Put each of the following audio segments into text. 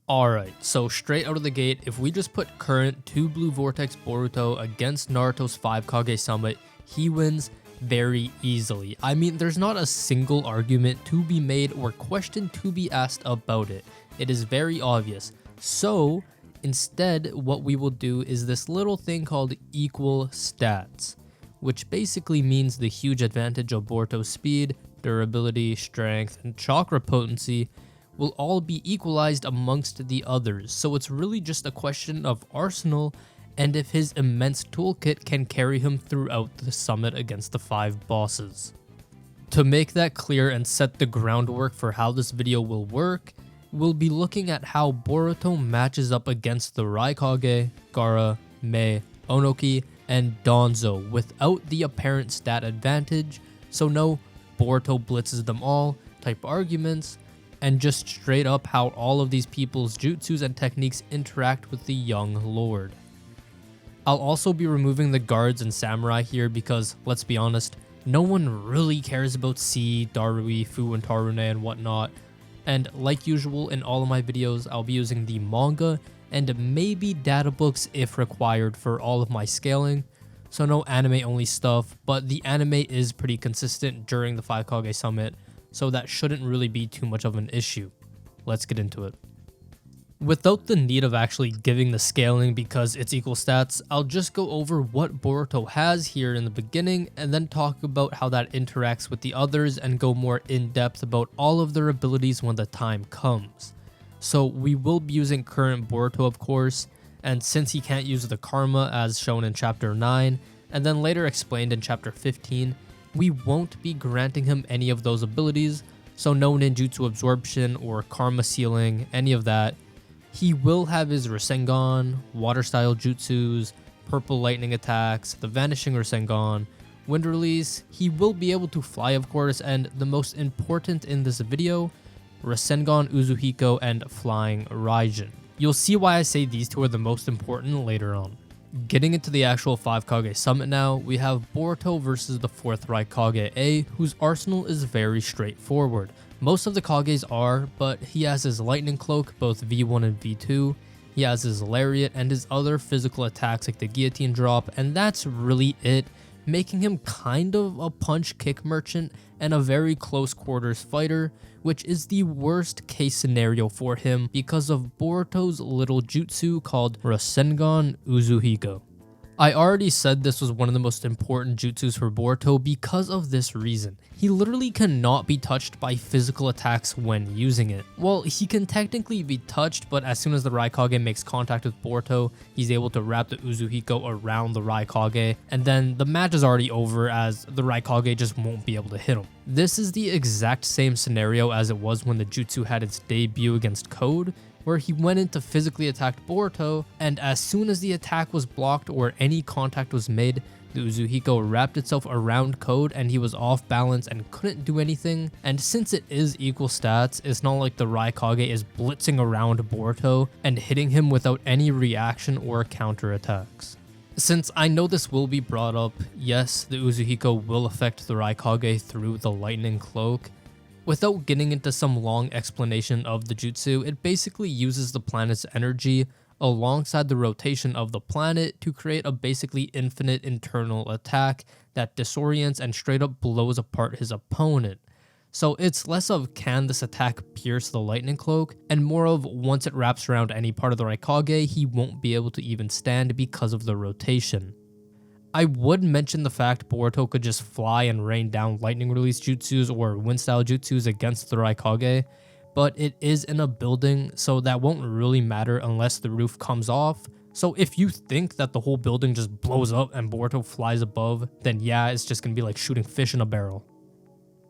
Alright, so straight out of the gate, if we just put current 2 Blue Vortex Boruto against Naruto's 5 Kage Summit, he wins very easily. I mean, there's not a single argument to be made or question to be asked about it. It is very obvious. So, instead, what we will do is this little thing called equal stats, which basically means the huge advantage of Boruto's speed, durability, strength, and chakra potency will all be equalized amongst the others, so it's really just a question of arsenal and if his immense toolkit can carry him throughout the summit against the 5 bosses. To make that clear and set the groundwork for how this video will work, we'll be looking at how Boruto matches up against the Raikage, Gaara, Mei, Onoki, and Danzo without the apparent stat advantage, so no Boruto blitzes them all type arguments, and just straight up how all of these people's jutsus and techniques interact with the young lord. I'll also be removing the guards and samurai here because, let's be honest, no one really cares about C, Darui, Fu, and Tarune and whatnot, and like usual in all of my videos, I'll be using the manga and maybe data books if required for all of my scaling, so no anime only stuff, but the anime is pretty consistent during the 5 Kage Summit, so that shouldn't really be too much of an issue. Let's get into it. Without the need of actually giving the scaling because it's equal stats, I'll just go over what Boruto has here in the beginning and then talk about how that interacts with the others and go more in depth about all of their abilities when the time comes. So we will be using current Boruto of course, and since he can't use the karma as shown in chapter 9 and then later explained in chapter 15, we won't be granting him any of those abilities, so no ninjutsu absorption or karma sealing, any of that. He will have his Rasengan, water style jutsus, purple lightning attacks, the vanishing Rasengan, wind release. He will be able to fly of course, and the most important in this video, Rasengan Uzuhiko and flying Raijin. You'll see why I say these two are the most important later on. Getting into the actual 5 Kage Summit now, we have Boruto versus the 4th Raikage A, whose arsenal is very straightforward. Most of the Kages are, but he has his lightning cloak, both V1 and V2, he has his lariat and his other physical attacks like the guillotine drop, and that's really it, making him kind of a punch kick merchant and a very close quarters fighter, which is the worst case scenario for him because of Boruto's little jutsu called Rasengan Uzuhiko. I already said this was one of the most important jutsus for Boruto because of this reason. He literally cannot be touched by physical attacks when using it. Well, he can technically be touched, but as soon as the Raikage makes contact with Boruto, he's able to wrap the Uzuhiko around the Raikage, and then the match is already over as the Raikage just won't be able to hit him. This is the exact same scenario as it was when the jutsu had its debut against Code, where he went in to physically attack Boruto, and as soon as the attack was blocked or any contact was made, the Uzuhiko wrapped itself around Code and he was off balance and couldn't do anything. And since it is equal stats, it's not like the Raikage is blitzing around Boruto and hitting him without any reaction or counter attacks. Since I know this will be brought up, yes, the Uzuhiko will affect the Raikage through the lightning cloak. Without getting into some long explanation of the jutsu, it basically uses the planet's energy alongside the rotation of the planet to create a basically infinite internal attack that disorients and straight up blows apart his opponent. So it's less of can this attack pierce the lightning cloak, and more of once it wraps around any part of the Raikage, he won't be able to even stand because of the rotation. I would mention the fact Boruto could just fly and rain down lightning release jutsus or wind style jutsus against the Raikage, but it is in a building, so that won't really matter unless the roof comes off. So if you think that the whole building just blows up and Boruto flies above, then yeah, it's just gonna be like shooting fish in a barrel.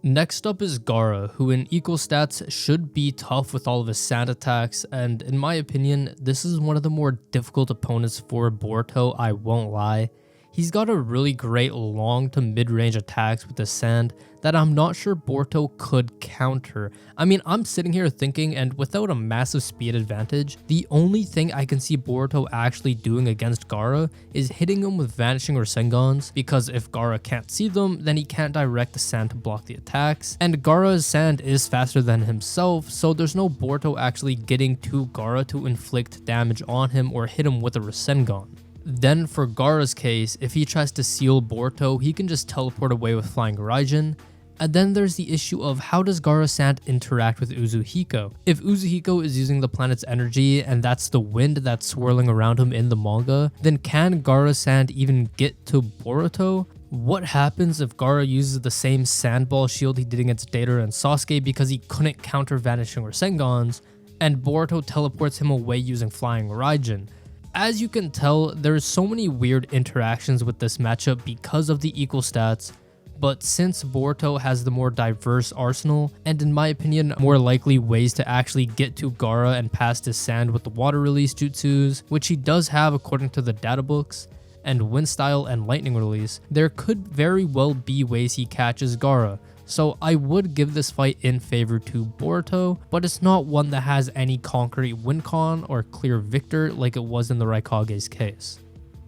Next up is Gaara, who in equal stats should be tough with all of his sand attacks, and in my opinion, this is one of the more difficult opponents for Boruto, I won't lie. he's got a really great long to mid-range attacks with the sand that I'm not sure Boruto could counter. I mean, I'm sitting here thinking, and without a massive speed advantage, the only thing I can see Boruto actually doing against Gaara is hitting him with vanishing Rasengans, because if Gaara can't see them, then he can't direct the sand to block the attacks, and Gaara's sand is faster than himself, so there's no Boruto actually getting to Gaara to inflict damage on him or hit him with a Rasengan. Then for Gaara's case, if he tries to seal Boruto, he can just teleport away with Flying Raijin. And then there's the issue of how does Gaara's sand interact with Uzuhiko? If Uzuhiko is using the planet's energy and that's the wind that's swirling around him in the manga, then can Gaara's sand even get to Boruto? What happens if Gaara uses the same sandball shield he did against Deidara and Sasuke because he couldn't counter vanishing Rasengans, and Boruto teleports him away using Flying Raijin? As you can tell, there's so many weird interactions with this matchup because of the equal stats, but since Boruto has the more diverse arsenal, and in my opinion, more likely ways to actually get to Gaara and past his sand with the water release jutsus, which he does have according to the data books, and wind style and lightning release, there could very well be ways he catches Gaara. So I would give this fight in favor to Boruto, but it's not one that has any concrete win con or clear victor like it was in the Raikage's case.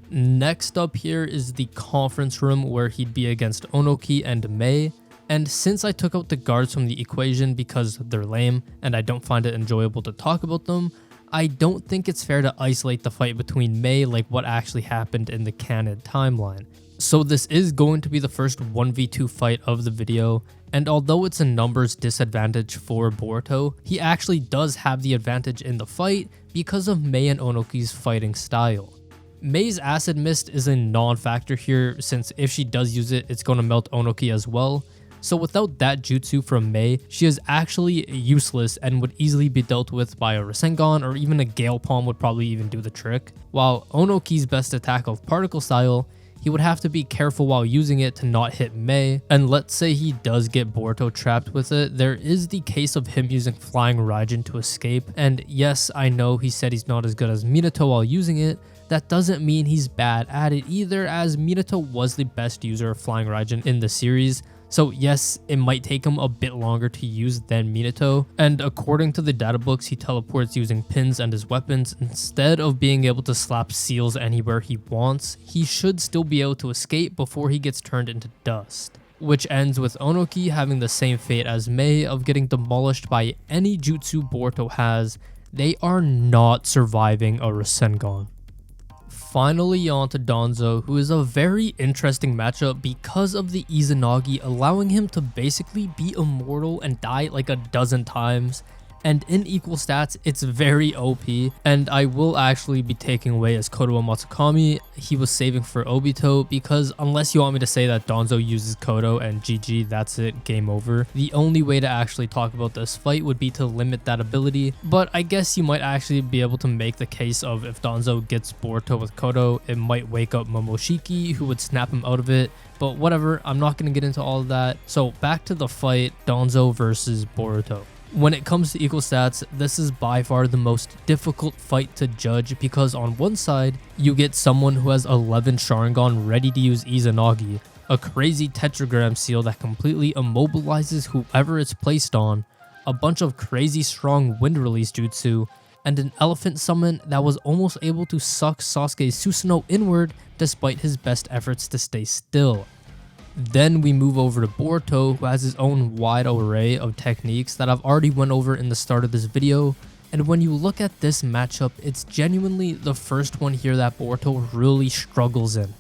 Next up here is the conference room where he'd be against Onoki and Mei, and since I took out the guards from the equation because they're lame and I don't find it enjoyable to talk about them, I don't think it's fair to isolate the fight between Mei like what actually happened in the canon timeline. So this is going to be the first 1v2 fight of the video, and although it's a numbers disadvantage for Boruto, he actually does have the advantage in the fight because of Mei and Onoki's fighting style. Mei's acid mist is a non-factor here since if she does use it, it's going to melt Onoki as well. So without that jutsu from Mei, she is actually useless and would easily be dealt with by a Rasengan, or even a Gale Palm would probably even do the trick. While Onoki's best attack of particle style, he would have to be careful while using it to not hit Mei, and let's say he does get Boruto trapped with it, there is the case of him using Flying Raijin to escape, and yes, I know he said he's not as good as Minato while using it. That doesn't mean he's bad at it either, as Minato was the best user of Flying Raijin in the series. So yes, it might take him a bit longer to use than Minato, and according to the data books, he teleports using pins and his weapons. Instead of being able to slap seals anywhere he wants, he should still be able to escape before he gets turned into dust. Which ends with Onoki having the same fate as Mei of getting demolished by any jutsu Boruto has. They are not surviving a Rasengan. Finally on to Danzo, who is a very interesting matchup because of the Izanagi allowing him to basically be immortal and die like a dozen times. And in equal stats, it's very OP, and I will actually be taking away his Kodo Matsukami. He was saving for Obito, because unless you want me to say that Danzo uses Kodo and GG, that's it, game over. The only way to actually talk about this fight would be to limit that ability, but I guess you might actually be able to make the case of if Danzo gets Boruto with Kodo, it might wake up Momoshiki, who would snap him out of it. But whatever, I'm not going to get into all of that. So back to the fight, Danzo versus Boruto. When it comes to equal stats, this is by far the most difficult fight to judge, because on one side, you get someone who has 11 Sharingan ready to use Izanagi, a crazy tetragram seal that completely immobilizes whoever it's placed on, a bunch of crazy strong wind release jutsu, and an elephant summon that was almost able to suck Sasuke's Susanoo inward despite his best efforts to stay still. Then we move over to Boruto, who has his own wide array of techniques that I've already went over in the start of this video, and when you look at this matchup, it's genuinely the first one here that Boruto really struggles in.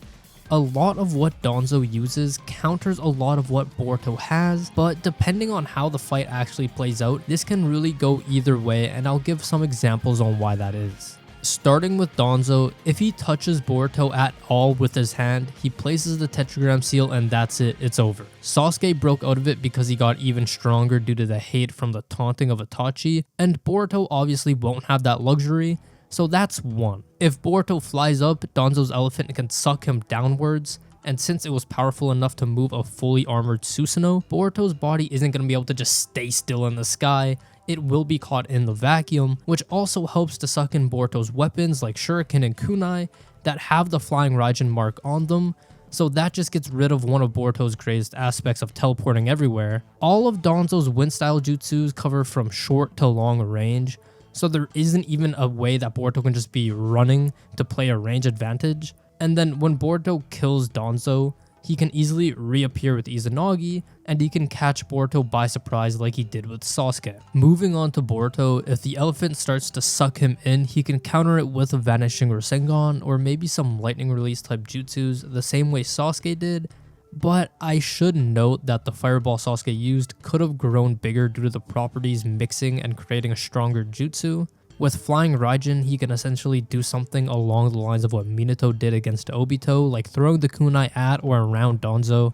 A lot of what Danzo uses counters a lot of what Boruto has, but depending on how the fight actually plays out, this can really go either way, and I'll give some examples on why that is. Starting with Danzo, if he touches Boruto at all with his hand, he places the tetragram seal and that's it, it's over. Sasuke broke out of it because he got even stronger due to the hate from the taunting of Itachi, and Boruto obviously won't have that luxury, so that's one. If Boruto flies up, Danzo's elephant can suck him downwards, and since it was powerful enough to move a fully armored Susanoo, Boruto's body isn't going to be able to just stay still in the sky. it will be caught in the vacuum, which also helps to suck in Boruto's weapons like shuriken and kunai that have the flying raijin mark on them, so that just gets rid of one of Boruto's greatest aspects of teleporting everywhere. All of Danzo's wind style jutsus cover from short to long range, so there isn't even a way that Boruto can just be running to play a range advantage. And then when Boruto kills Danzo, he can easily reappear with Izanagi, and he can catch Boruto by surprise like he did with Sasuke. Moving on to Boruto, if the elephant starts to suck him in, he can counter it with a vanishing Rasengan or maybe some lightning release type jutsus the same way Sasuke did, but I should note that the fireball Sasuke used could have grown bigger due to the properties mixing and creating a stronger jutsu. With Flying Raijin, he can essentially do something along the lines of what Minato did against Obito, like throwing the kunai at or around Danzo,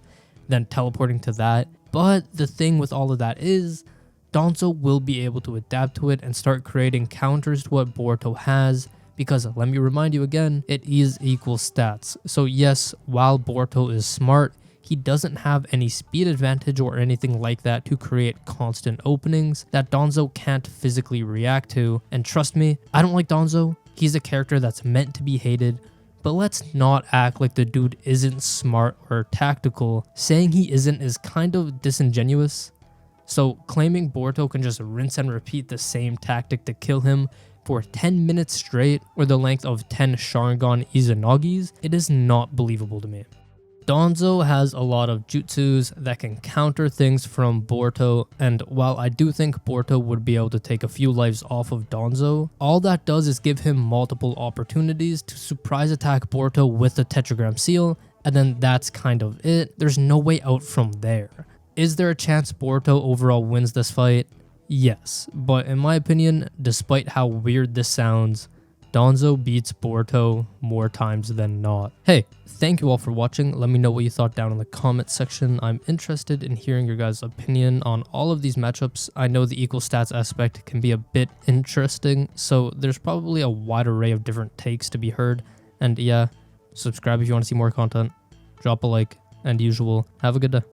then teleporting to that. But the thing with all of that is, Danzo will be able to adapt to it and start creating counters to what Boruto has, because let me remind you again, it is equal stats. So yes, while Boruto is smart, he doesn't have any speed advantage or anything like that to create constant openings that Danzo can't physically react to. And trust me, I don't like Danzo. He's a character that's meant to be hated, but let's not act like the dude isn't smart or tactical. Saying he isn't is kind of disingenuous. So claiming Boruto can just rinse and repeat the same tactic to kill him for 10 minutes straight or the length of 10 Sharingan Izanagis, it is not believable to me. Danzo has a lot of jutsus that can counter things from Boruto, and while I do think Boruto would be able to take a few lives off of Danzo, all that does is give him multiple opportunities to surprise attack Boruto with the tetragram seal, and then that's kind of it. There's no way out from there. Is there a chance Boruto overall wins this fight? Yes, but in my opinion, despite how weird this sounds, Danzo beats Boruto more times than not. Hey, thank you all for watching. Let me know what you thought down in the comment section. I'm interested in hearing your guys' opinion on all of these matchups. I know the equal stats aspect can be a bit interesting, so there's probably a wide array of different takes to be heard. And yeah, subscribe if you want to see more content, drop a like, and usual, have a good day.